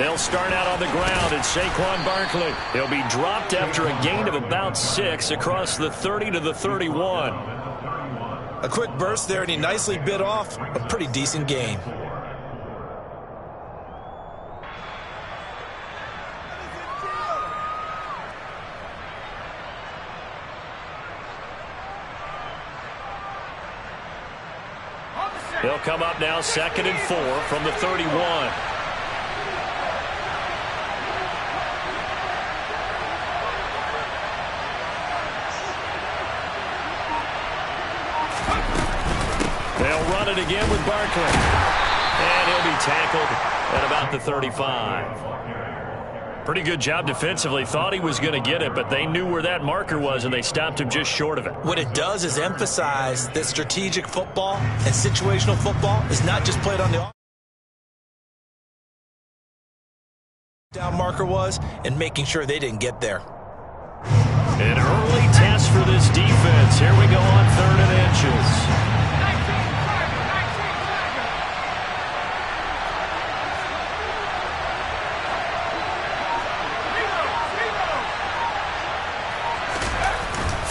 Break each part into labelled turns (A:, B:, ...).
A: They'll start out on the ground, and Saquon Barkley. He'll be dropped after a gain of about 6 across the 30 to the 31.
B: A quick burst there, and he nicely bit off a pretty decent gain.
A: They'll come up now 2nd and 4 from the 31. They'll run it again with Barkley. And he'll be tackled at about the 35. Pretty good job defensively. Thought he was going to get it, but they knew where that marker was, and they stopped him just short of it.
B: What it does is emphasize that strategic football and situational football is not just played on the down marker was, and making sure they didn't get there.
A: An early test for this defense. Here we go on 3rd and inches.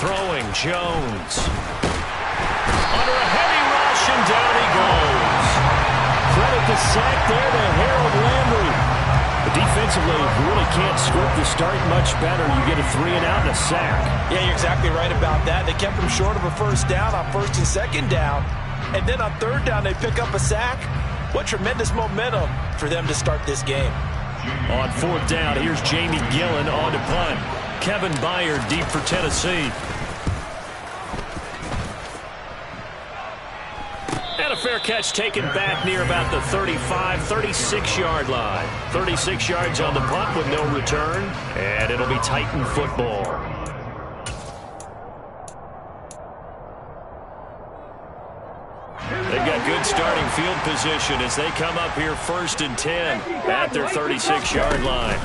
A: Throwing Jones. Under a heavy rush, and down he goes. Credit the sack there to Harold Landry. But defensively, you really can't script the start much better. You get a 3 and out and a sack.
B: Yeah, you're exactly right about that. They kept him short of a first down on 1st and 2nd down. And then on 3rd down, they pick up a sack. What tremendous momentum for them to start this game.
A: On 4th down, here's Jamie Gillen on to punt. Kevin Byard deep for Tennessee. And a fair catch taken back near about the 35, 36-yard line. 36 yards on the punt with no return. And it'll be Titan football. They've got good starting field position as they come up here 1st and 10 at their 36-yard line.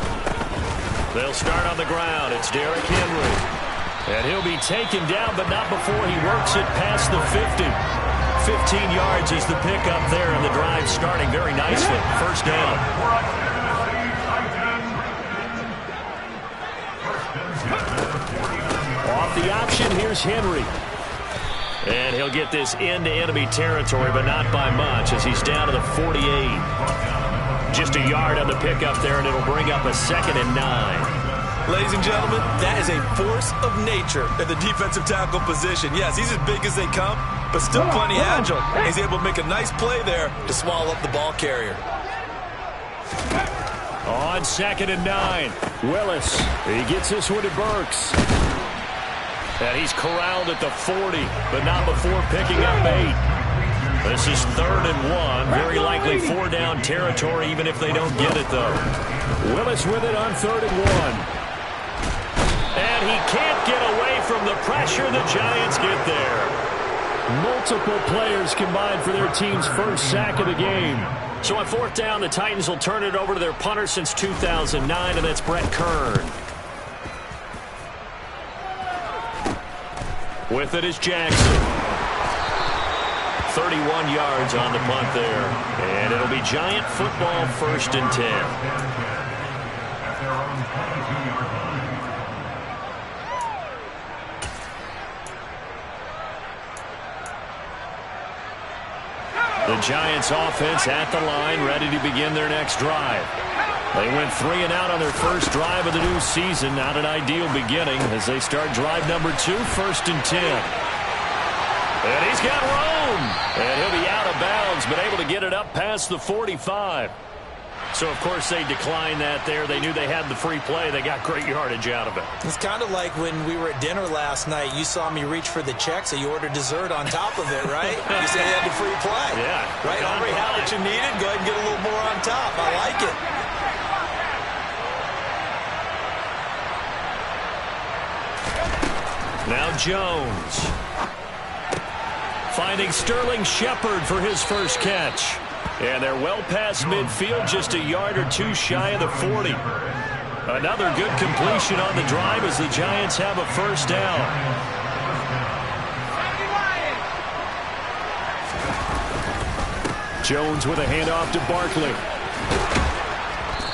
A: They'll start on the ground. It's Derrick Henry. And he'll be taken down, but not before he works it past the 50. 15 yards is the pickup there, and the drive starting very nicely. 1st down. Off the option, here's Henry. And he'll get this into enemy territory, but not by much as he's down to the 48. Just a yard on the pickup there, and it'll bring up a 2nd and 9.
B: Ladies and gentlemen, that is a force of nature at the defensive tackle position. Yes, he's as big as they come, but still plenty agile. He's able to make a nice play there to swallow up the ball carrier.
A: On 2nd and 9, Willis. He gets this one to Burks. And he's corralled at the 40, but not before picking up 8. This is 3rd and 1. Very likely 4-down territory, even if they don't get it, though. Willis with it on 3rd and 1. And he can't get away from the pressure. The Giants get there. Multiple players combined for their team's first sack of the game. So on 4th down, the Titans will turn it over to their punter since 2009, and that's Brett Kern. With it is Jackson. 31 yards on the punt there. And it'll be Giant football 1st and 10. The Giants offense at the line, ready to begin their next drive. They went 3 and out on their first drive of the new season. Not an ideal beginning as they start drive number 2, 1st and 10. And he's got room. And he'll be out of bounds, but able to get it up past the 45. So, of course, they declined that there. They knew they had the free play. They got great yardage out of it.
B: It's kind of like when we were at dinner last night. You saw me reach for the check, so you ordered dessert on top of it, right? You said you had the free play.
A: Yeah.
B: Right, Aubrey, had what you needed. Go ahead and get a little more on top. I like it.
A: Now Jones. Finding Sterling Shepard for his first catch. And they're well past midfield, just a yard or 2 shy of the 40. Another good completion on the drive as the Giants have a first down. Jones with a handoff to Barkley.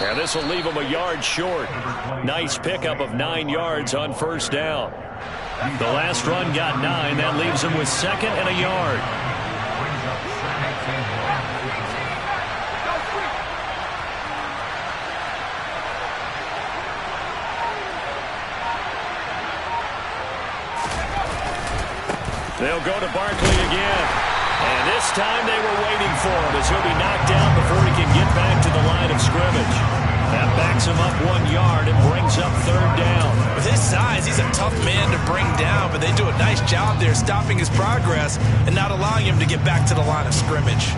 A: And this will leave him a yard short. Nice pickup of 9 yards on first down. The last run got 9. That leaves him with 2nd and a yard. They'll go to Barkley again. And this time they were waiting for him as he'll be knocked down before he can get back to the line of scrimmage. That backs him up 1 yard and brings up 3rd down.
B: With his size, he's a tough man to bring down, but they do a nice job there stopping his progress and not allowing him to get back to the line of scrimmage.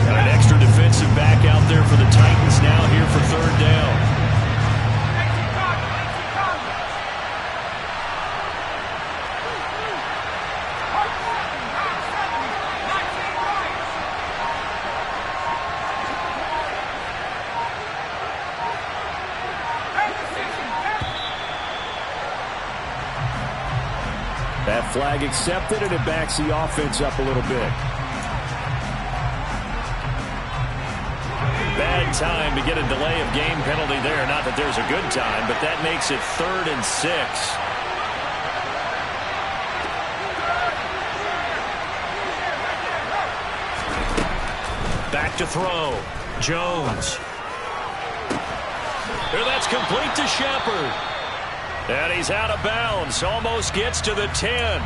A: Got an extra defensive back out there for the Titans now here for 3rd down. That flag accepted, and it backs the offense up a little bit. Bad time to get a delay of game penalty there. Not that there's a good time, but that makes it 3rd and 6. Back to throw. Jones. Here, that's complete to Shepard. And he's out of bounds. Almost gets to the 10.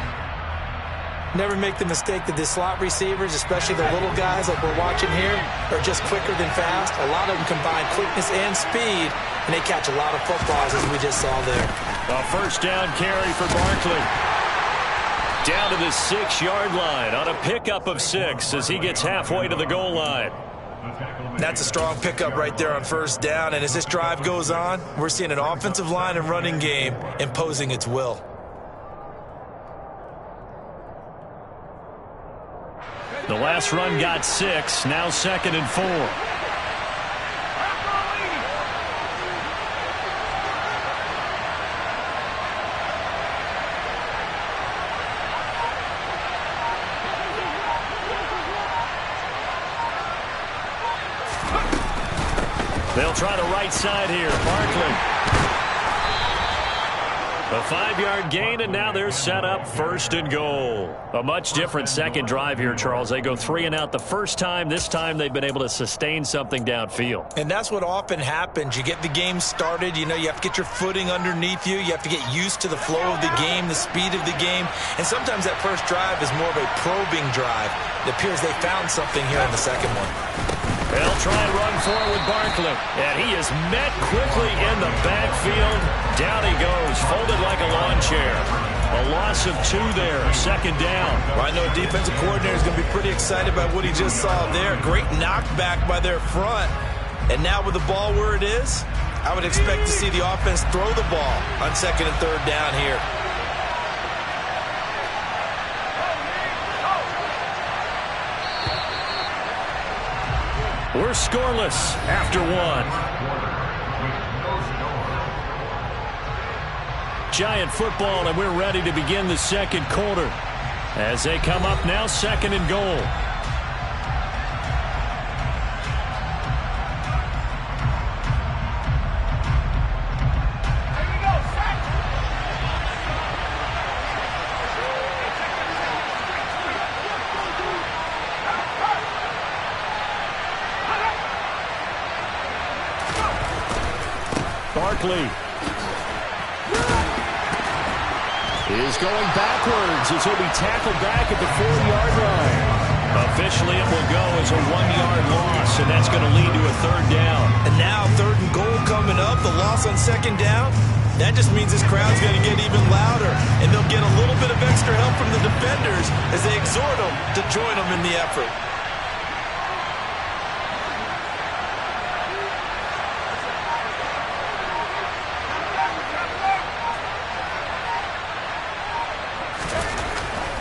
B: Never make the mistake that the slot receivers, especially the little guys like we're watching here, are just quicker than fast. A lot of them combine quickness and speed, and they catch a lot of footballs, as we just saw there.
A: A first down carry for Barkley. Down to the 6-yard line on a pickup of 6 as he gets halfway to the goal line.
B: That's a strong pickup right there on first down, and as this drive goes on, we're seeing an offensive line and running game imposing its will.
A: The last run got 6, now 2nd and 4. They'll try the right side here. Barkley. A 5-yard gain, and now they're set up 1st and goal. A much different second drive here, Charles. They go 3 and out the first time. This time they've been able to sustain something downfield.
B: And that's what often happens. You get the game started. You know, you have to get your footing underneath you. You have to get used to the flow of the game, the speed of the game. And sometimes that first drive is more of a probing drive. It appears they found something here in the second one.
A: They'll try and run forward with Barkley. And he is met quickly in the backfield. Down he goes, folded like a lawn chair. A loss of 2 there, 2nd down.
B: Well, I know a defensive coordinator is going to be pretty excited about what he just saw there. Great knockback by their front. And now with the ball where it is, I would expect to see the offense throw the ball on 2nd and 3rd down here.
A: We're scoreless after 1. Giant football, and we're ready to begin the second quarter. As they come up now, 2nd and goal. Barkley is going backwards as he'll be tackled back at the 4-yard line. Officially, it will go as a 1-yard loss, and that's going to lead to a 3rd down.
B: And now 3rd and goal coming up. The loss on 2nd down. That just means this crowd's going to get even louder, and they'll get a little bit of extra help from the defenders as they exhort them to join them in the effort.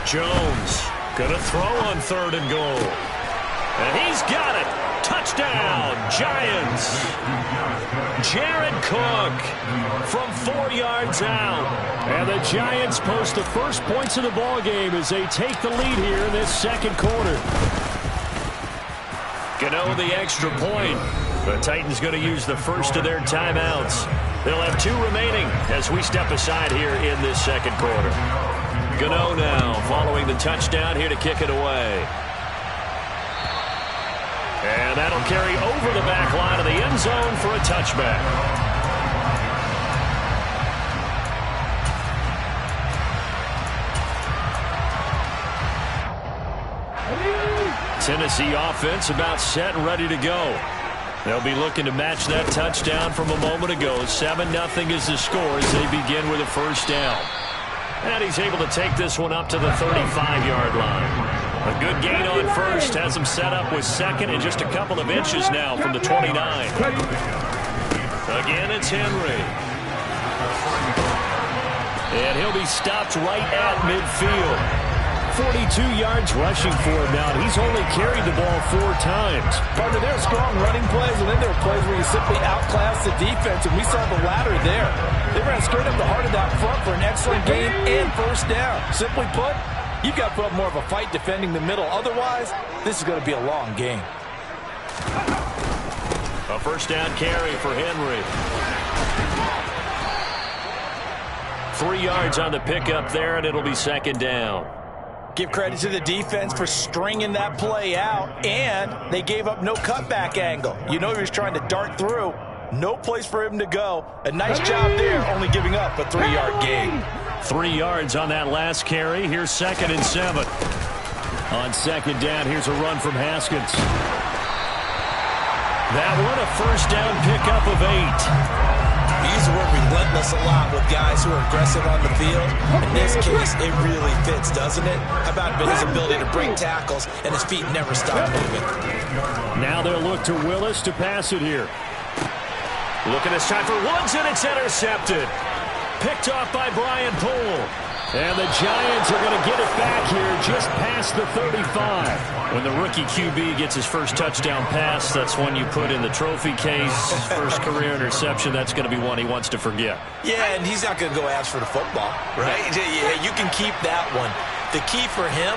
A: Jones going to throw on 3rd and goal. And he's got it. Touchdown, Giants. Jared Cook from 4 yards out. And the Giants post the first points of the ball game as they take the lead here in this second quarter. Gano the extra point. The Titans going to use the first of their timeouts. They'll have 2 remaining as we step aside here in this second quarter. Gano now following the touchdown here to kick it away. And that'll carry over the back line of the end zone for a touchback. Tennessee offense about set and ready to go. They'll be looking to match that touchdown from a moment ago. 7-0 is the score as they begin with a first down. And he's able to take this one up to the 35-yard line. A good gain on first has him set up with second and just a couple of inches now from the 29. Again, it's Henry. And he'll be stopped right at midfield. 42 yards rushing for him now. He's only carried the ball 4 times.
C: Partner, there are strong running plays, and then there are plays where you simply outclass the defense, and we saw the latter there. They ran straight up the heart of that front for an excellent gain and first down. Simply put, you've got to put up more of a fight defending the middle. Otherwise, this is going to be a long game.
A: A first down carry for Henry. 3 yards on the pickup there, and it'll be second down.
C: Give credit to the defense for stringing that play out, and they gave up no cutback angle. You know he was trying to dart through. No place for him to go. A nice job there, only giving up a 3-yard gain.
A: 3 yards on that last carry. Here's 2nd and 7. On second down, here's a run from Haskins. That one a first down pickup of 8.
B: We use the word relentless a lot with guys who are aggressive on the field. In this case, it really fits, doesn't it? How about his ability to break tackles and his feet never stop moving?
A: Now they'll look to Willis to pass it here. Looking this time for Woods, and it's intercepted. Picked off by Brian Poole. And the Giants are going to get it back here just past the 35. When the rookie QB gets his first touchdown pass, that's one you put in the trophy case. First career interception, that's going to be one he wants to forget.
B: Yeah, and he's not going to go ask for the football, right? Yeah, you can keep that one. The key for him,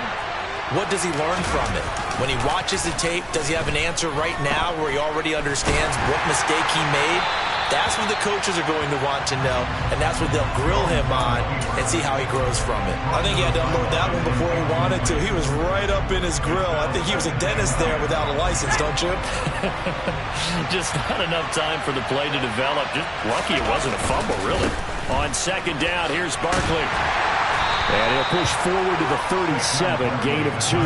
B: what does he learn from it? When he watches the tape, does he have an answer right now where he already understands what mistake he made? That's what the coaches are going to want to know, and that's what they'll grill him on and see how he grows from it. I think he had to unload that one before he wanted to. He was right up in his grill. I think he was a dentist there without a license, don't you?
A: Just not enough time for the play to develop. Just lucky it wasn't a fumble, really. On second down, here's Barkley. And he'll push forward to the 37, gain of 2.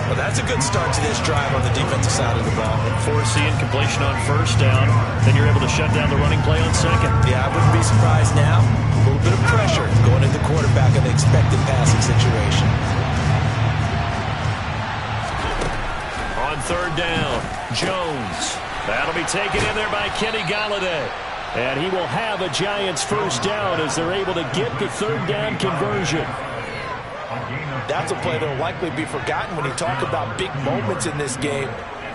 B: Well, that's a good start to this drive on the defensive side of the ball.
A: Force the incompletion on first down. Then you're able to shut down the running play on second.
B: Yeah, I wouldn't be surprised now. A little bit of pressure going into the quarterback in the expected passing situation.
A: On third down, Jones. That'll be taken in there by Kenny Golladay. And he will have a Giants first down as they're able to get the third down conversion.
C: That's a play that will likely be forgotten when you talk about big moments in this game.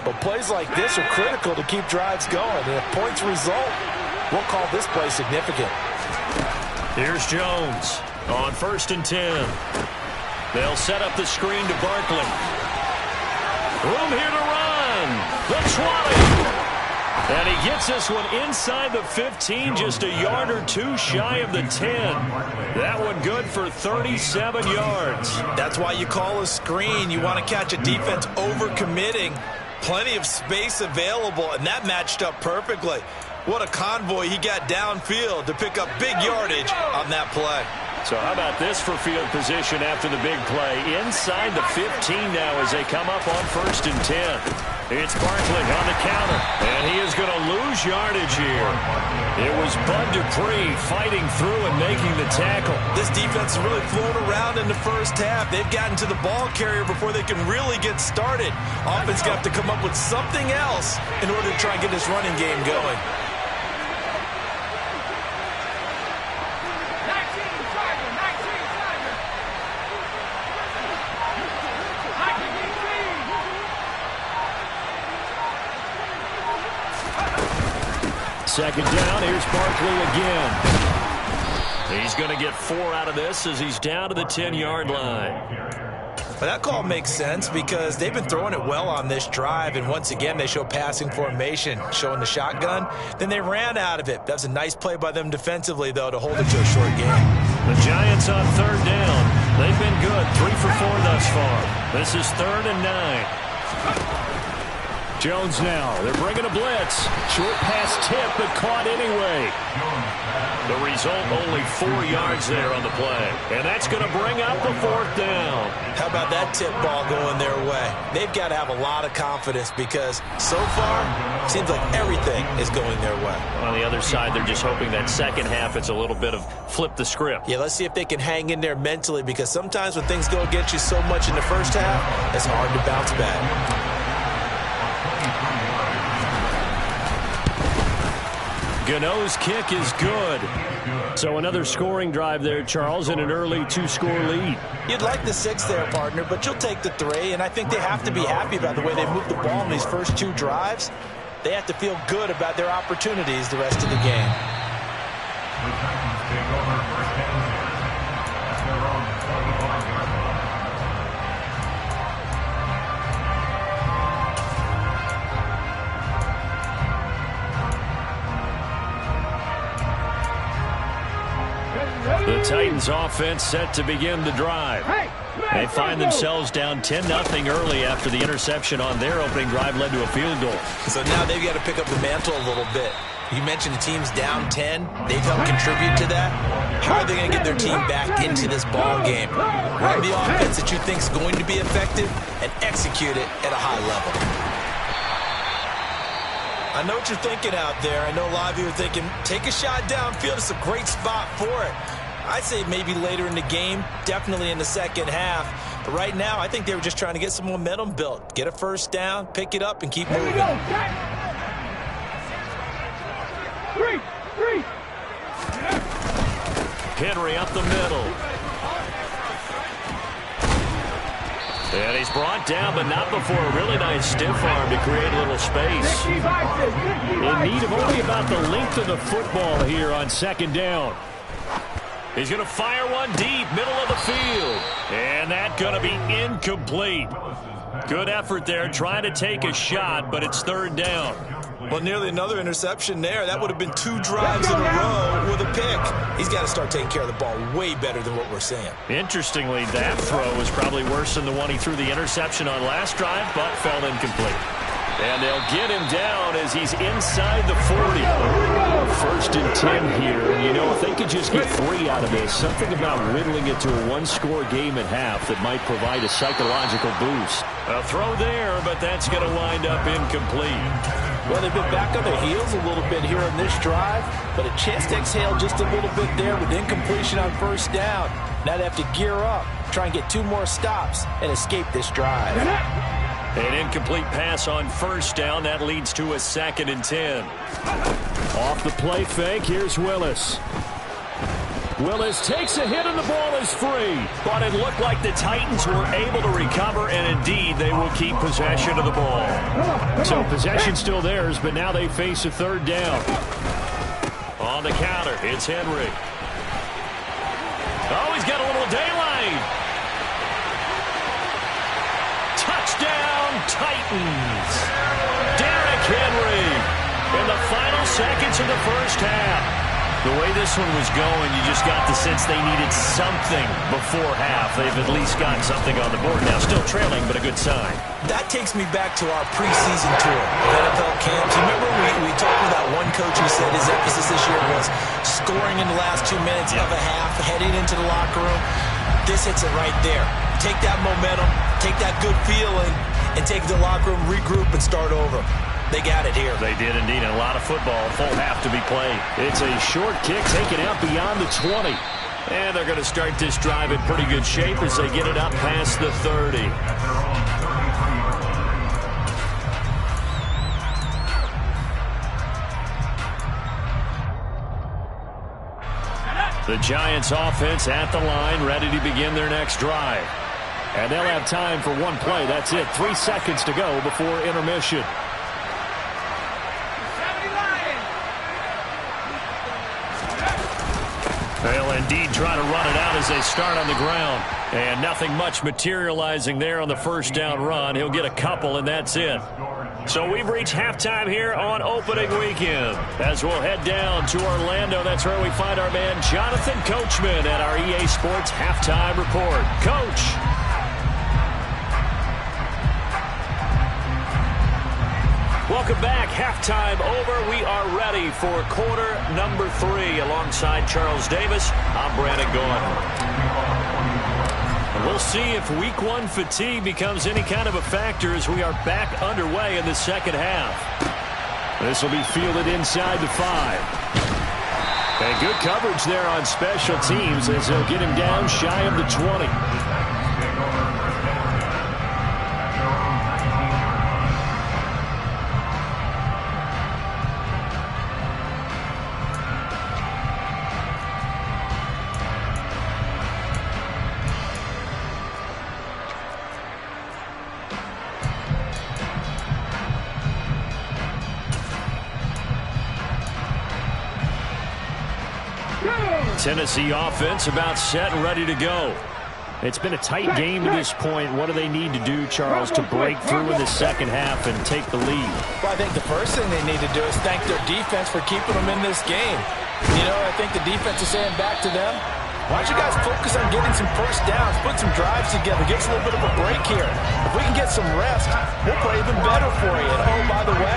C: But plays like this are critical to keep drives going. And if points result, we'll call this play significant.
A: Here's Jones on 1st and 10. They'll set up the screen to Barkley. Room here to run. The 20. And he gets this one inside the 15, just a yard or 2 shy of the 10. That one good for 37 yards.
B: That's why you call a screen. You want to catch a defense overcommitting. Plenty of space available, and that matched up perfectly. What a convoy he got downfield to pick up big yardage on that play.
A: So how about this for field position after the big play? Inside the 15 now as they come up on 1st and 10. It's Barkley on the counter, and he is going to lose yardage here. It was Bud Dupree fighting through and making the tackle.
B: This defense has really flown around in the first half. They've gotten to the ball carrier before they can really get started. Offense got to come up with something else in order to try and get this running game going.
A: Second down, here's Barkley again. He's going to get 4 out of this as he's down to the 10-yard line.
B: Well, that call makes sense because they've been throwing it well on this drive, and once again they show passing formation, showing the shotgun. Then they ran out of it. That was a nice play by them defensively, though, to hold it to a short game.
A: The Giants on third down. They've been good, 3 for 4 thus far. This is 3rd and 9. Jones now. They're bringing a blitz. Short pass tip, but caught anyway. The result, only 4 yards there on the play. And that's going to bring up the 4th down.
B: How about that tip ball going their way? They've got to have a lot of confidence because so far, it seems like everything is going their way.
A: On the other side, they're just hoping that second half it's a little bit of flip the script.
B: Yeah, let's see if they can hang in there mentally because sometimes when things go against you so much in the first half, it's hard to bounce back.
A: Gano's kick is good. So another scoring drive there, Charles, and an early 2-score lead.
B: You'd like the 6 there, partner, but you'll take the 3, and I think they have to be happy about the way they moved the ball in these first 2 drives. They have to feel good about their opportunities the rest of the game.
D: The Titans take over first down at their own 25 yard line.
A: The Titans offense set to begin the drive. They find themselves down 10-0 early after the interception on their opening drive led to a field goal.
B: So now they've got to pick up the mantle a little bit. You mentioned the team's down 10. They've helped contribute to that. How are they going to get their team back into this ball game? Run the offense that you think is going to be effective and execute it at a high level. I know what you're thinking out there. I know a lot of you are thinking, take a shot downfield. It's a great spot for it. I'd say maybe later in the game, definitely in the second half. But right now, I think they were just trying to get some momentum built. Get a first down, pick it up, and keep moving.
A: Henry up the middle. And he's brought down, but not before a really nice stiff arm to create a little space. In need of only about the length of the football here on second down. He's going to fire one deep, middle of the field. And that's going to be incomplete. Good effort there, trying to take a shot, but it's third down.
B: Well, nearly another interception there. That would have been 2 drives in a row with a pick. He's got to start taking care of the ball way better than what we're seeing.
A: Interestingly, that throw was probably worse than the one he threw the interception on last drive, but fell incomplete. And they'll get him down as he's inside the 40. First and 10 here. And, you know, if they could just get 3 out of this, something about whittling it to a 1-score game at half that might provide a psychological boost. A throw there, but that's going to wind up incomplete.
C: Well, they've been back on their heels a little bit here on this drive, but a chance to exhale just a little bit there with incompletion on first down. Now they have to gear up, try and get 2 more stops, and escape this drive.
A: An incomplete pass on first down. That leads to a 2nd and 10. Off the play fake, here's Willis. Willis takes a hit and the ball is free. But it looked like the Titans were able to recover, and indeed they will keep possession of the ball. So possession still theirs, but now they face a third down. On the counter, it's Henry. Oh, he's got a little daylight. Touchdown, Titans. Derrick Henry in the final seconds of the first half. The way this one was going, you just got the sense they needed something before half. They've at least got something on the board now. Still trailing, but a good sign.
B: That takes me back to our preseason tour of NFL camps. You remember we talked with that one coach who said his emphasis this year was scoring in the last 2 minutes of a half, heading into the locker room. This hits it right there. Take that momentum, take that good feeling, and take the locker room, regroup, and start over. They got it here.
A: They did indeed, and a lot of football, full half to be played. It's a short kick taken out beyond the 20. And they're going to start this drive in pretty good shape as they get it up past the 30. The Giants offense at the line, ready to begin their next drive. And they'll have time for one play. That's it. 3 seconds to go before intermission. They'll indeed try to run it out as they start on the ground. And nothing much materializing there on the first down run. He'll get a couple, and that's it. So we've reached halftime here on opening weekend. As we'll head down to Orlando, that's where we find our man Jonathan Coachman at our EA Sports Halftime Report. Coach. Welcome back. Halftime over. We are ready for quarter number 3. Alongside Charles Davis, I'm Brandon Gaudin. And we'll see if week 1 fatigue becomes any kind of a factor as we are back underway in the second half. This will be fielded inside the 5. And good coverage there on special teams as they'll get him down shy of the 20. Tennessee offense about set and ready to go. It's been a tight game to this point. What do they need to do, Charles, to break through in the second half and take the lead?
C: Well, I think the first thing they need to do is thank their defense for keeping them in this game. You know, I think the defense is saying back to them, why don't you guys focus on getting some first downs, put some drives together, get us a little bit of a break here. If we can get some rest, we'll play even better for you. And oh, by the way,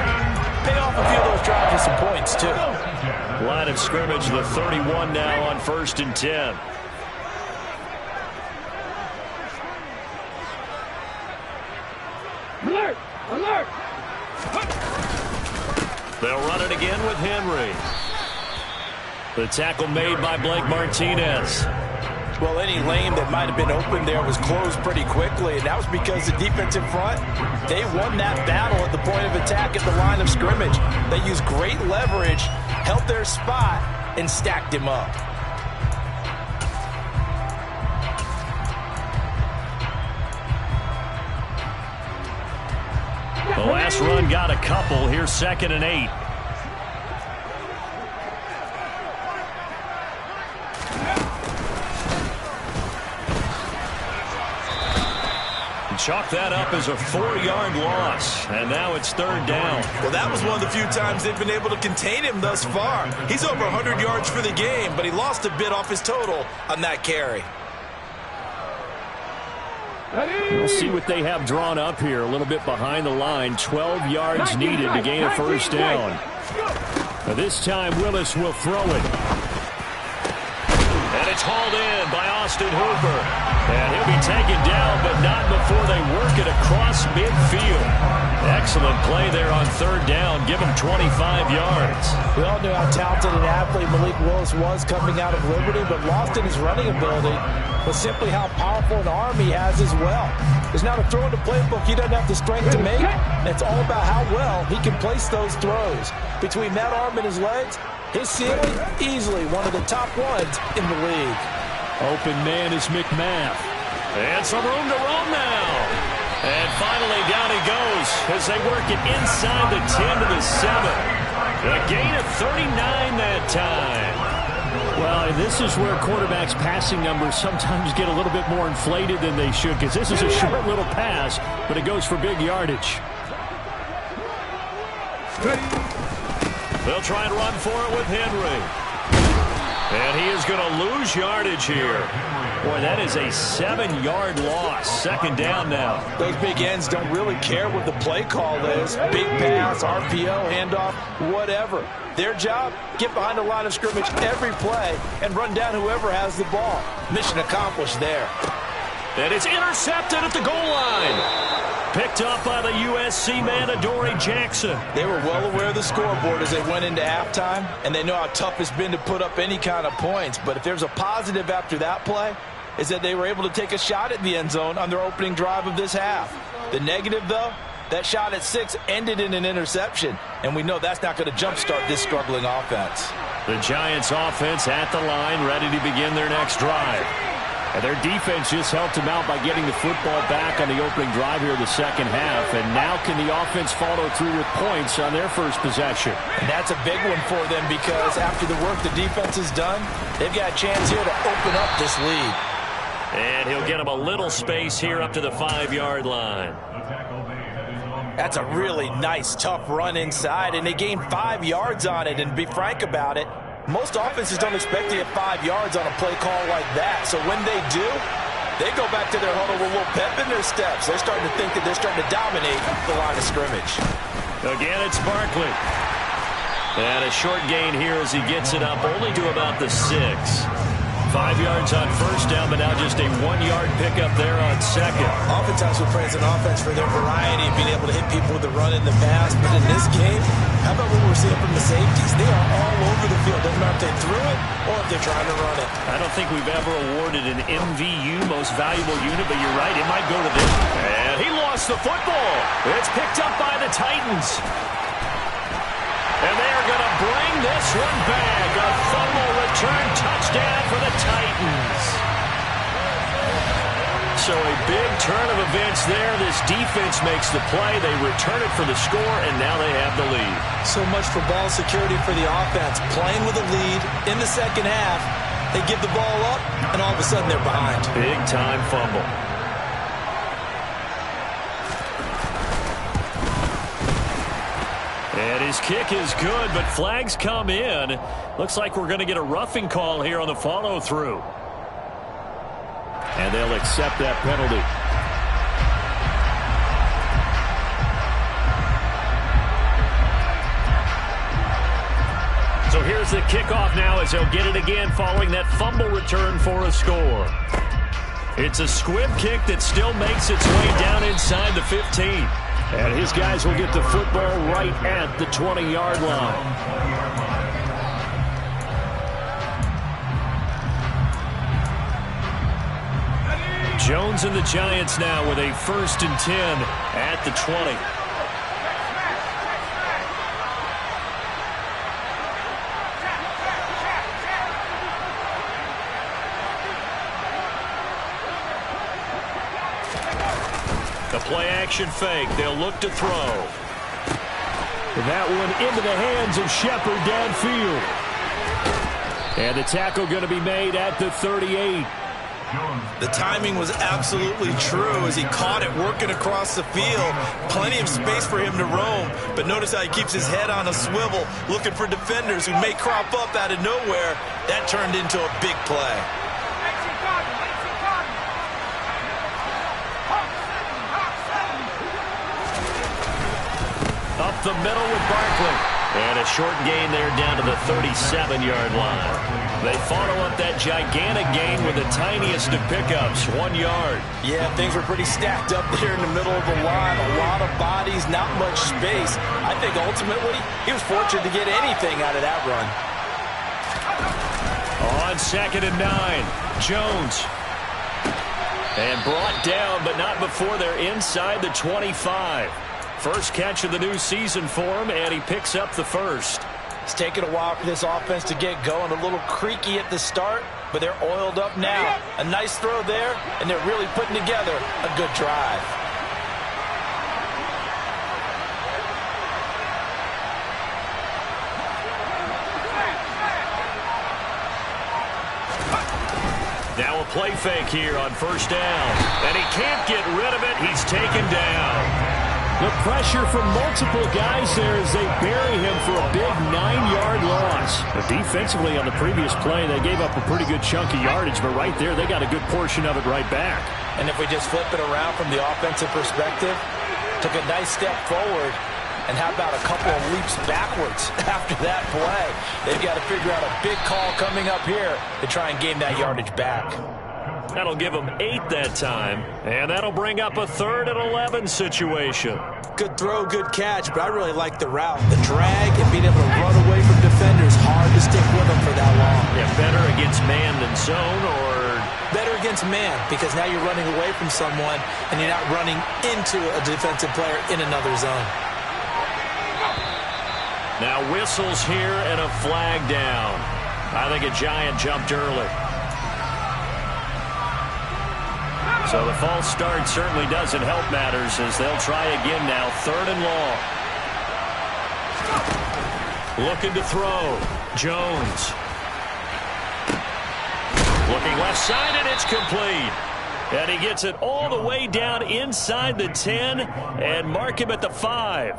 C: pay off a few of those drives with some points, too.
A: Line of scrimmage, the 31 now on 1st and 10.
E: Alert! Alert!
A: They'll run it again with Henry. The tackle made by Blake Martinez.
C: Well, any lane that might have been open there was closed pretty quickly, and that was because the defense in front, they won that battle at the point of attack at the line of scrimmage. They used great leverage, held their spot, and stacked him up.
A: The last run got a couple. Here's 2nd and 8. Chalk that up as a 4-yard loss, and now it's 3rd down.
B: Well, that was one of the few times they've been able to contain him thus far. He's over 100 yards for the game, but he lost a bit off his total on that carry.
A: We'll see what they have drawn up here, a little bit behind the line. 12 yards needed to gain a first down. Now this time, Willis will throw it. And it's hauled in by Austin Hooper. And he'll be taken down, but not before they work it across midfield. Excellent play there on 3rd down. Give him 25 yards.
C: We all knew how talented an athlete Malik Willis was coming out of Liberty, but lost in his running ability was simply how powerful an arm he has as well. There's not a throw in the playbook he doesn't have the strength to make, and it's all about how well he can place those throws. Between that arm and his legs, his ceiling, easily one of the top ones in the league.
A: Open man is McMath. And some room to roam now. And finally down he goes as they work it inside the 10 to the 7. A gain of 39 that time. Well, this is where quarterbacks' passing numbers sometimes get a little bit more inflated than they should, because this is a short little pass, but it goes for big yardage. They'll try and run for it with Henry. And he is going to lose yardage here. Boy, that is a 7-yard loss. 2nd down now.
C: Those big ends don't really care what the play call is. Big pass, RPO, handoff, whatever. Their job, get behind the line of scrimmage every play and run down whoever has the ball. Mission accomplished there.
A: And it's intercepted at the goal line. Picked up by the USC man, Adoree Jackson.
C: They were well aware of the scoreboard as they went into halftime, and they know how tough it's been to put up any kind of points. But if there's a positive after that play, is that they were able to take a shot at the end zone on their opening drive of this half. The negative, though, that shot at 6 ended in an interception, and we know that's not going to jumpstart this struggling offense.
A: The Giants offense at the line, ready to begin their next drive. And their defense just helped them out by getting the football back on the opening drive here in the second half. And now can the offense follow through with points on their first possession?
C: And that's a big one for them because after the work the defense has done, they've got a chance here to open up this lead.
A: And he'll get him a little space here up to the 5-yard line.
C: That's a really nice, tough run inside, and they gained 5 yards on it. And to be frank about it, most offenses don't expect to get 5 yards on a play call like that. So when they do, they go back to their huddle with a little pep in their steps. They're starting to think that they're starting to dominate the line of scrimmage.
A: Again, it's Barkley. And a short gain here as he gets it up only to about the 6. 5 yards on first down, but now just a 1-yard pickup there on second.
C: Oftentimes we praise an offense for their variety of being able to hit people with the run in the pass, but in this game, how about what we're seeing from the safeties? They are all over the field. Doesn't matter if they threw it or if they're trying to run it.
A: I don't think we've ever awarded an MVU, most valuable unit, but you're right, it might go to this. And he lost the football. It's picked up by the Titans. And they are going to bring this one back. A fumble return touchdown for the Titans. So a big turn of events there. This defense makes the play. They return it for the score, and now they have the lead.
C: So much for ball security for the offense. Playing with a lead in the second half. They give the ball up, and all of a sudden they're behind.
A: Big-time fumble. And his kick is good, but flags come in. Looks like we're going to get a roughing call here on the follow-through. And they'll accept that penalty. So here's the kickoff now as they'll get it again following that fumble return for a score. It's a squib kick that still makes its way down inside the 15. And his guys will get the football right at the 20-yard line. Jones and the Giants now with a 1st and 10 at the 20. The play-action fake. They'll look to throw. That one into the hands of Shepard downfield. And the tackle going to be made at the 38.
B: The timing was absolutely true as he caught it working across the field. Plenty of space for him to roam, but notice how he keeps his head on a swivel looking for defenders who may crop up out of nowhere. That turned into a big play.
A: Up the middle with Barkley. And a short gain there down to the 37-yard line. They follow up that gigantic gain with the tiniest of pickups, 1 yard.
C: Yeah, things were pretty stacked up there in the middle of the line. A lot of bodies, not much space. I think ultimately he was fortunate to get anything out of that run.
A: On 2nd and 9, Jones. And brought down, but not before they're inside the 25. First catch of the new season for him, and he picks up the first.
C: It's taken a while for this offense to get going. A little creaky at the start, but they're oiled up now. A nice throw there, and they're really putting together a good drive.
A: Now a play fake here on 1st down. And he can't get rid of it. He's taken down. The pressure from multiple guys there as they bury him for a big 9-yard loss. But defensively on the previous play, they gave up a pretty good chunk of yardage, but right there they got a good portion of it right back.
C: And if we just flip it around from the offensive perspective, took a nice step forward, and how about a couple of leaps backwards after that play? They've got to figure out a big call coming up here to try and gain that yardage back.
A: That'll give them 8 that time, and that'll bring up a 3rd and 11 situation.
C: Good throw, good catch, but I really like the route. The drag and being able to run away from defenders, hard to stick with them for that long.
A: Yeah, better against man than zone, or
C: better against man, because now you're running away from someone and you're not running into a defensive player in another zone.
A: Now whistles here and a flag down. I think a Giant jumped early. So the false start certainly doesn't help matters as they'll try again now, 3rd and long. Looking to throw. Jones. Looking left side, and it's complete. And he gets it all the way down inside the 10 and mark him at the 5.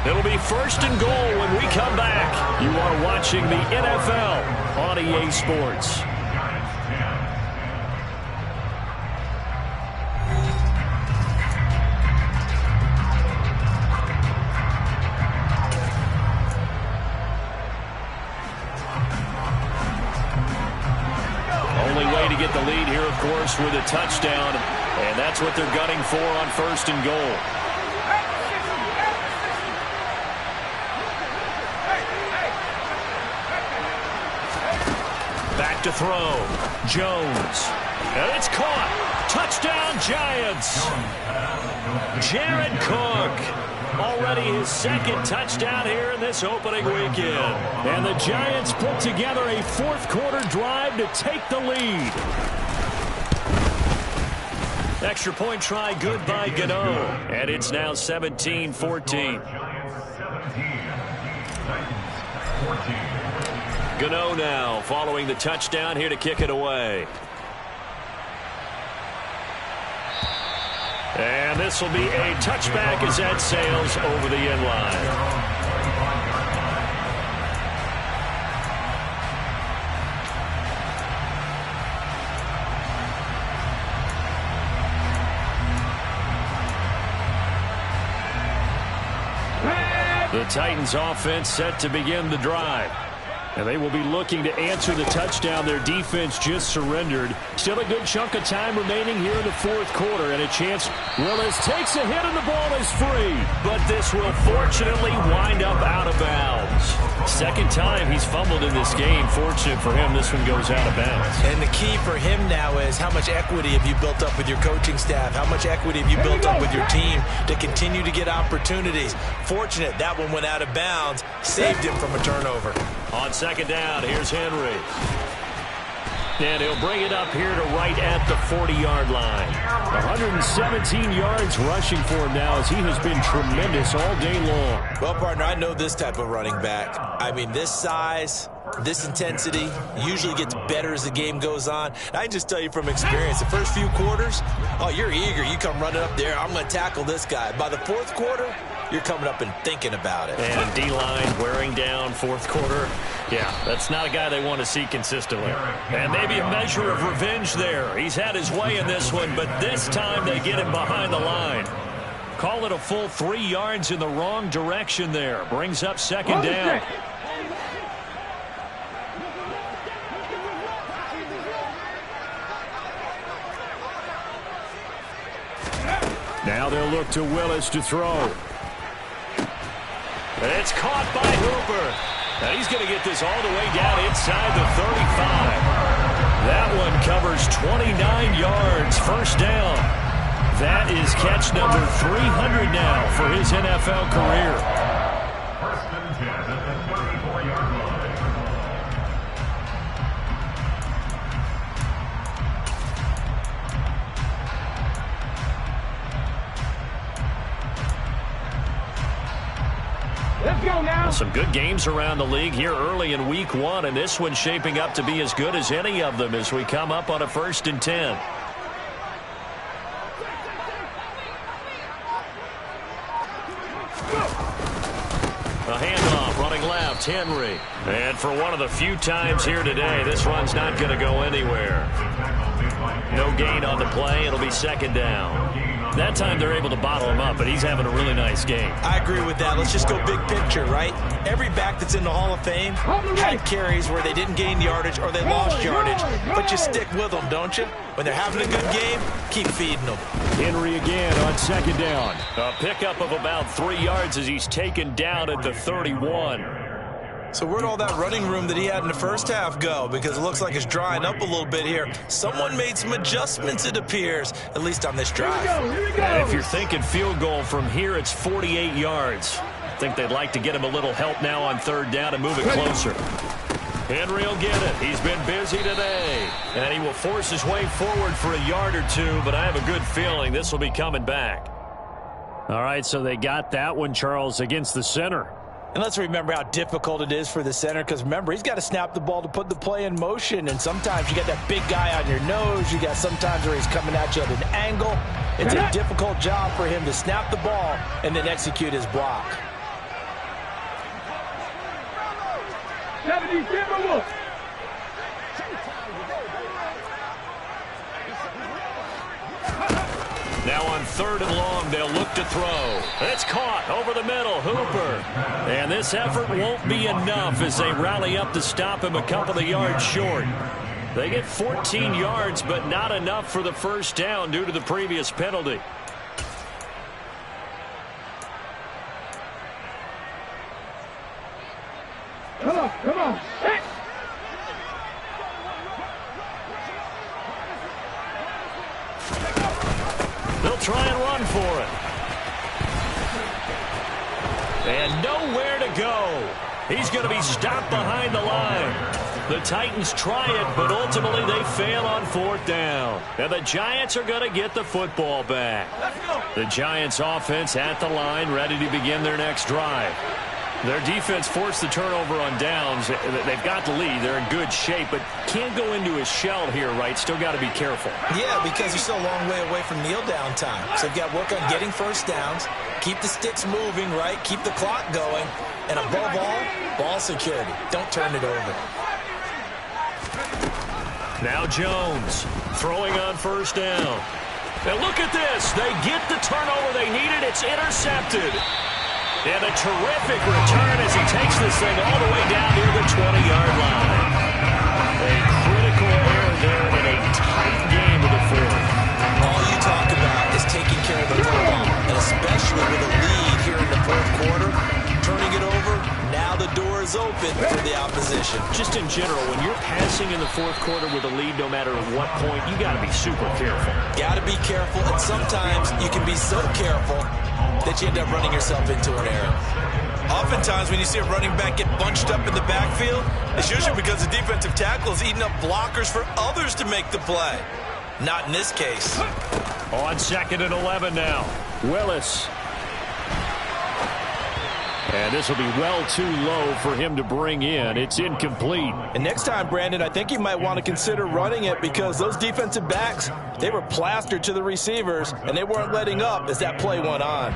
A: It'll be 1st and goal when we come back. You are watching the NFL on EA Sports. Only way to get the lead here, of course, with a touchdown. And that's what they're gunning for on 1st and goal. Back to throw. Jones. And it's caught. Touchdown, Giants. Jared Cook. Already his 2nd touchdown here in this opening weekend. And the Giants put together a 4th quarter drive to take the lead. Extra point try good by Gano. And it's now 17-14. Gano now following the touchdown here to kick it away. And this will be a touchback as that sails over the end line. The Titans offense set to begin the drive. And they will be looking to answer the touchdown their defense just surrendered. Still a good chunk of time remaining here in the 4th quarter. And a chance. Willis takes a hit and the ball is free. But this will fortunately wind up out of bounds. 2nd time he's fumbled in this game. Fortunate for him, this one goes out of bounds.
B: And the key for him now is how much equity have you built up with your coaching staff? How much equity have you built up with your team to continue to get opportunities? Fortunate that one went out of bounds. Saved him from a turnover.
A: On 2nd down, here's Henry. And he'll bring it up here to right at the 40-yard line. 117 yards rushing for him now as he has been tremendous all day long.
B: Well, partner, I know this type of running back. I mean, this size, this intensity usually gets better as the game goes on. And I can just tell you from experience, the first few quarters, oh, you're eager. You come running up there, I'm going to tackle this guy. By the 4th quarter, you're coming up and thinking about it.
A: And D-line wearing down 4th quarter. Yeah, that's not a guy they want to see consistently. And maybe a measure of revenge there. He's had his way in this one, but this time they get him behind the line. Call it a full 3 yards in the wrong direction there. Brings up 2nd down. Now they'll look to Willis to throw. And it's caught by Hooper. And he's going to get this all the way down inside the 35. That one covers 29 yards. 1st down. That is catch number 300 now for his NFL career.
D: 1st and 10 at the 34-yard line.
E: Let's go now.
A: Some good games around the league here early in week 1, and this one's shaping up to be as good as any of them as we come up on a 1st and 10. A handoff, running left, Henry. And for one of the few times here today, this one's not going to go anywhere. No gain on the play. It'll be 2nd down. That time they're able to bottle him up, but he's having a really nice game.
B: I agree with that. Let's just go big picture, right? Every back that's in the Hall of Fame had carries where they didn't gain yardage or they lost yardage, but you stick with them, don't you? When they're having a good game, keep feeding them.
A: Henry again on 2nd down. A pickup of about 3 yards as he's taken down at the 31.
B: So where'd all that running room that he had in the 1st half go? Because it looks like it's drying up a little bit here. Someone made some adjustments, it appears, at least on this drive.
A: And if you're thinking field goal from here, it's 48 yards. I think they'd like to get him a little help now on third down and move it closer. Henry will get it. He's been busy today. And he will force his way forward for a yard or two, but I have a good feeling this will be coming back. All right, so they got that one, Charles, against the center.
C: And let's remember how difficult it is for the center, because remember, he's got to snap the ball to put the play in motion, and sometimes you got that big guy on your nose. You got sometimes where he's coming at you at an angle. It's a difficult job for him to snap the ball and then execute his block.
A: Now on third and long, they'll look to throw. It's caught over the middle, Hooper. And this effort won't be enough as they rally up to stop him a couple of yards short. They get 14 yards, but not enough for the first down due to the previous penalty.
D: Come on. Hey.
A: They'll try and run for it. And nowhere to go. He's going to be stopped behind the line. The Titans try it, but ultimately they fail on fourth down. And the Giants are going to get the football back. The Giants offense at the line, ready to begin their next drive. Their defense forced the turnover on downs. They've got the lead. They're in good shape, but can't go into a shell here, right? Still got to be careful.
B: Yeah, because you're still a long way away from kneel down time. So you've got to work on getting first downs, keep the sticks moving, right? Keep the clock going, and above all, ball security. Don't turn it over.
A: Now Jones throwing on first down. And look at this. They get the turnover they needed. It's intercepted. And a terrific return as he takes this thing all the way down near the 20-yard line. A critical error there in a tight game of the fourth.
B: All you talk about is taking care of the football, and especially with a lead here in the fourth quarter, turning it over, now the door is open for the opposition.
A: Just in general, when you're passing in the fourth quarter with a lead, no matter at what point, you got to be super careful.
B: Got to be careful, and sometimes you can be so careful that you end up running yourself into an error. Oftentimes when you see a running back get bunched up in the backfield, it's usually because the defensive tackle is eating up blockers for others to make the play. Not in this case.
A: On 2nd and 11 now. Willis. And this will be well too low for him to bring in. It's incomplete.
C: And next time, Brandon, I think you might want to consider running it, because those defensive backs, they were plastered to the receivers, and they weren't letting up as that play went on.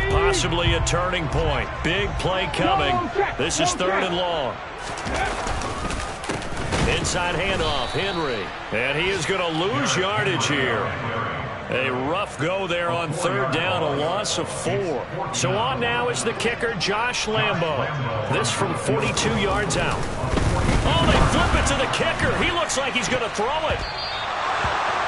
A: Possibly a turning point. Big play coming. This is 3rd and long. Inside handoff, Henry. And he is going to lose yardage here. A rough go there on 3rd down, a loss of 4. So on now is the kicker, Josh Lambo. This from 42 yards out. Oh, they flip it to the kicker. He looks like he's going to throw it.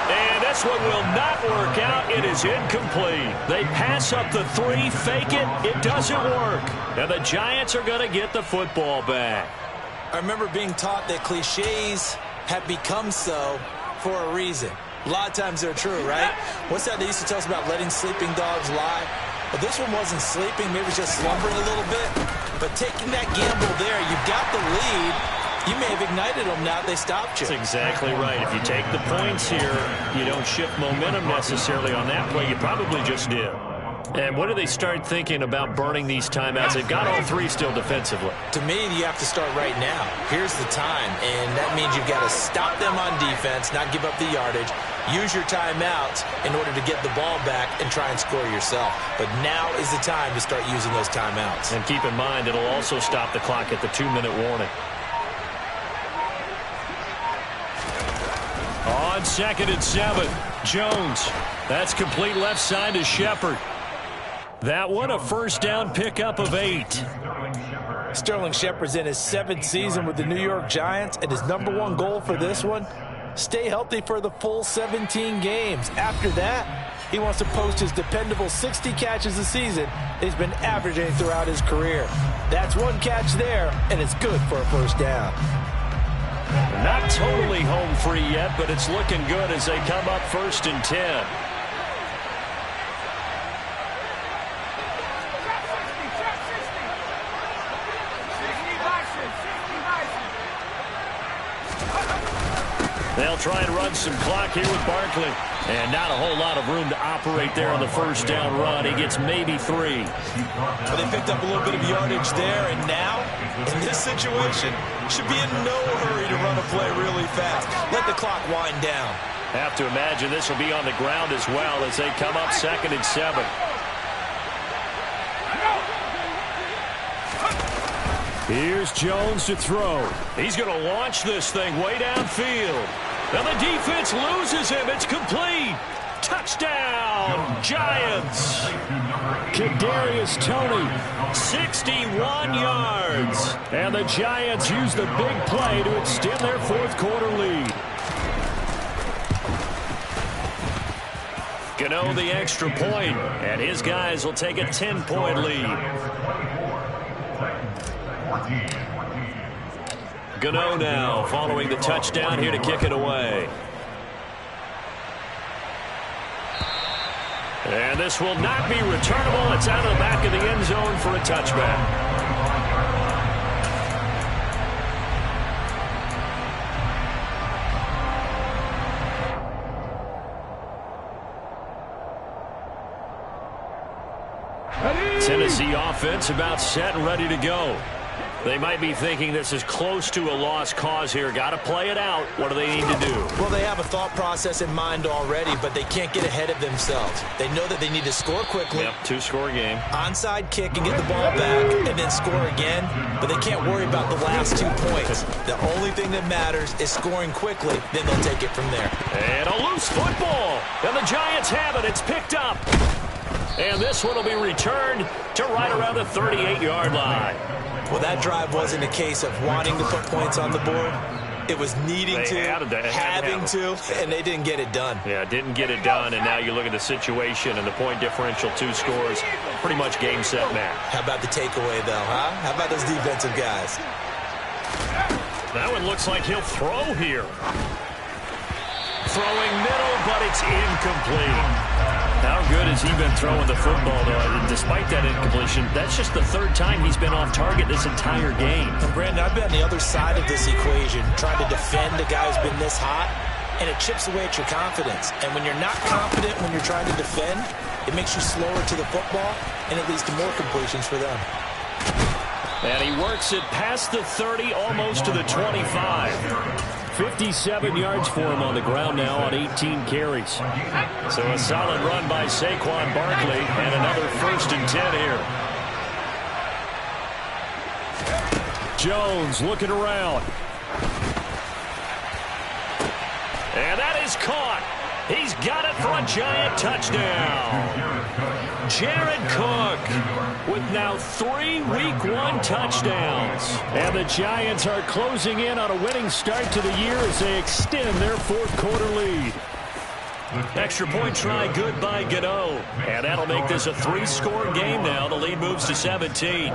A: And this one will not work out. It is incomplete. They pass up the 3, fake it. It doesn't work. And the Giants are going to get the football back.
B: I remember being taught that cliches have become so for a reason. A lot of times they're true, right? What's that they used to tell us about letting sleeping dogs lie? Well, this one wasn't sleeping. Maybe just slumbering a little bit. But taking that gamble there, you've got the lead. You may have ignited them now. They stopped you.
A: That's exactly right. If you take the points here, you don't shift momentum necessarily on that play. You probably just did. And what do they start thinking about burning these timeouts? They've got all 3 still defensively.
B: To me, you have to start right now. Here's the time, and that means you've got to stop them on defense, not give up the yardage, use your timeouts in order to get the ball back and try and score yourself. But now is the time to start using those timeouts.
A: And keep in mind, it'll also stop the clock at the 2-minute warning. On 2nd and 7, Jones. That's complete left side to Shepard. That one, a first down pickup of 8.
C: Sterling Shepard's in his 7th season with the New York Giants, and his #1 goal for this one, stay healthy for the full 17 games. After that, he wants to post his dependable 60 catches a season he's been averaging throughout his career. That's 1 catch there, and it's good for a first down.
A: Not totally home free yet, but it's looking good as they come up 1st and 10. They'll try and run some clock here with Barkley. And not a whole lot of room to operate there on the first down run. He gets maybe 3.
B: Well, they picked up a little bit of yardage there, and now, in this situation, should be in no hurry to run a play really fast. Let the clock wind down.
A: Have to imagine this will be on the ground as well as they come up 2nd and 7. Here's Jones to throw. He's going to launch this thing way downfield. And the defense loses him. It's complete. Touchdown, Giants. Kadarius Toney, 61 yards. And the Giants use the big play to extend their 4th quarter lead. Gano the extra point, and his guys will take a 10-point lead. Gano now following the touchdown here to kick it away. And this will not be returnable. It's out of the back of the end zone for a touchback. Tennessee offense about set and ready to go. They might be thinking this is close to a lost cause here. Got to play it out. What do they need to do?
B: Well, they have a thought process in mind already, but they can't get ahead of themselves. They know that they need to score quickly.
A: Yep, 2-score game.
B: Onside kick and get the ball back and then score again, but they can't worry about the last 2 points. The only thing that matters is scoring quickly, then they'll take it from there.
A: And a loose football. And the Giants have it. It's picked up. And this one will be returned to right around the 38-yard line.
B: Well, that drive wasn't a case of wanting to put points on the board. It was needing having to, and they didn't get it done.
A: Yeah, didn't get it done, and now you look at the situation and the point differential, 2 scores, pretty much game, set, match.
B: How about the takeaway, though, huh? How about those defensive guys?
A: That one looks like he'll throw here. Throwing middle, but it's incomplete. How good has he been throwing the football, though? Despite that incompletion, that's just the 3rd time he's been off target this entire game.
B: And Brandon, I've been on the other side of this equation, trying to defend a guy who's been this hot, and it chips away at your confidence. And when you're not confident when you're trying to defend, it makes you slower to the football, and it leads to more completions for them.
A: And he works it past the 30, almost to the 25. 57 yards for him on the ground now on 18 carries. So a solid run by Saquon Barkley and another 1st and 10 here. Jones looking around. And that is caught. He's got it for a Giant touchdown. Jared Cook with now 3 Week 1 touchdowns. And the Giants are closing in on a winning start to the year as they extend their 4th quarter lead. Extra point try good by Gano. And that'll make this a 3-score game now. The lead moves to 17.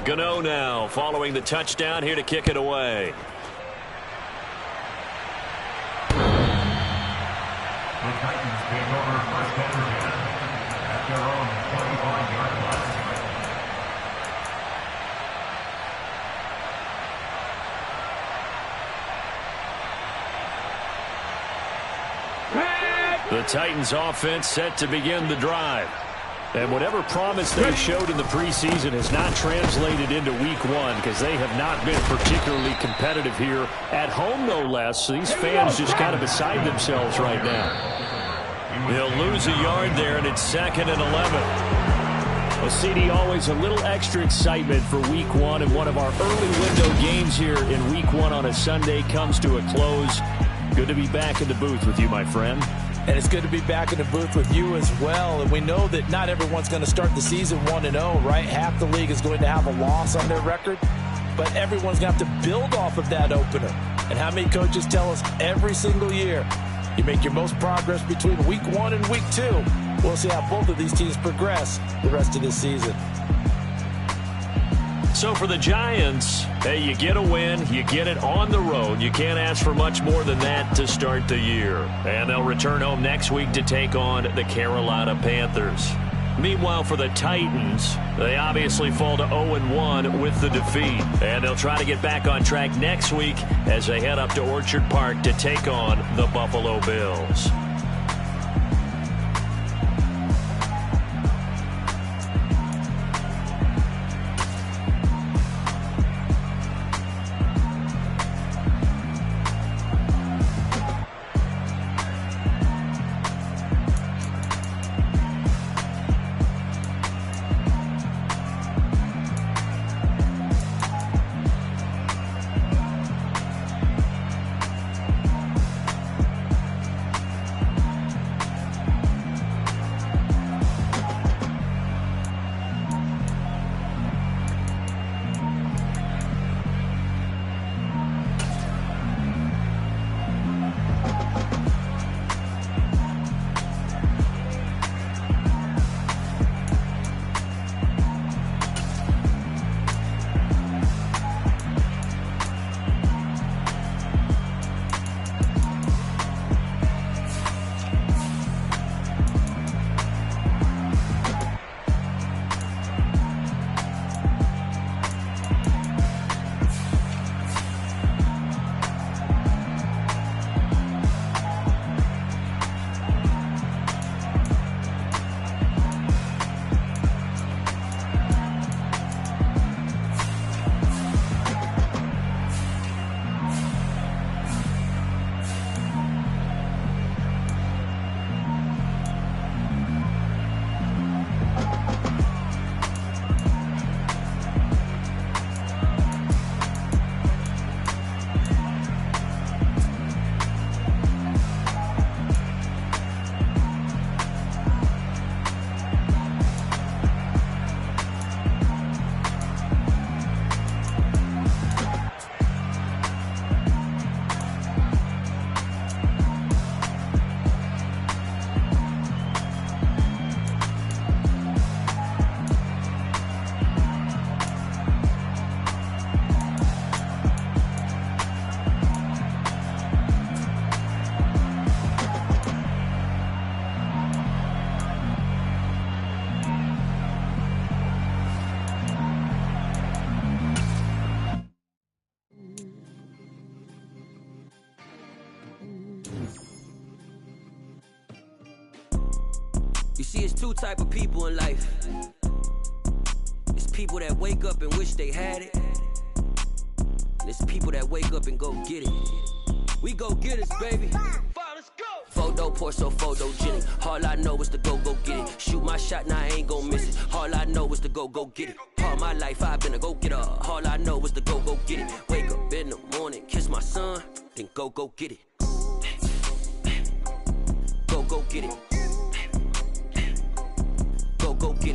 A: Gano now following the touchdown here to kick it away.
D: The Titans take over 1st and 10 at their own 25-yard
A: line. The Titans offense set to begin the drive. And whatever promise they showed in the preseason has not translated into Week 1 because they have not been particularly competitive here at home, no less. So these fans just kind of beside themselves right now. They'll lose a yard there, and it's 2nd and 11. Well, CD, always a little extra excitement for Week 1, and one of our early window games here in Week 1 on a Sunday comes to a close. Good to be back in the booth with you, my friend.
C: And it's good to be back in the booth with you as well. And we know that not everyone's going to start the season 1-0, right? Half the league is going to have a loss on their record. But everyone's going to have to build off of that opener. And how many coaches tell us every single year, you make your most progress between Week 1 and Week 2. We'll see how both of these teams progress the rest of this season.
A: So for the Giants, hey, you get a win, you get it on the road. You can't ask for much more than that to start the year. And they'll return home next week to take on the Carolina Panthers. Meanwhile, for the Titans, they obviously fall to 0-1 with the defeat. And they'll try to get back on track next week as they head up to Orchard Park to take on the Buffalo Bills.
E: You see, it's two type of people in life. It's people that wake up and wish they had it. And it's people that wake up and go get it. We go get it, baby. Let's go. Photo pour so photogenic. All I know is to go get it. Shoot my shot, now I ain't gon' miss it. All I know is to go get it. All my life I've been a go-getter. All I know is to go get it. Wake up in the morning, kiss my son, then go get it. Go get it. Go get it.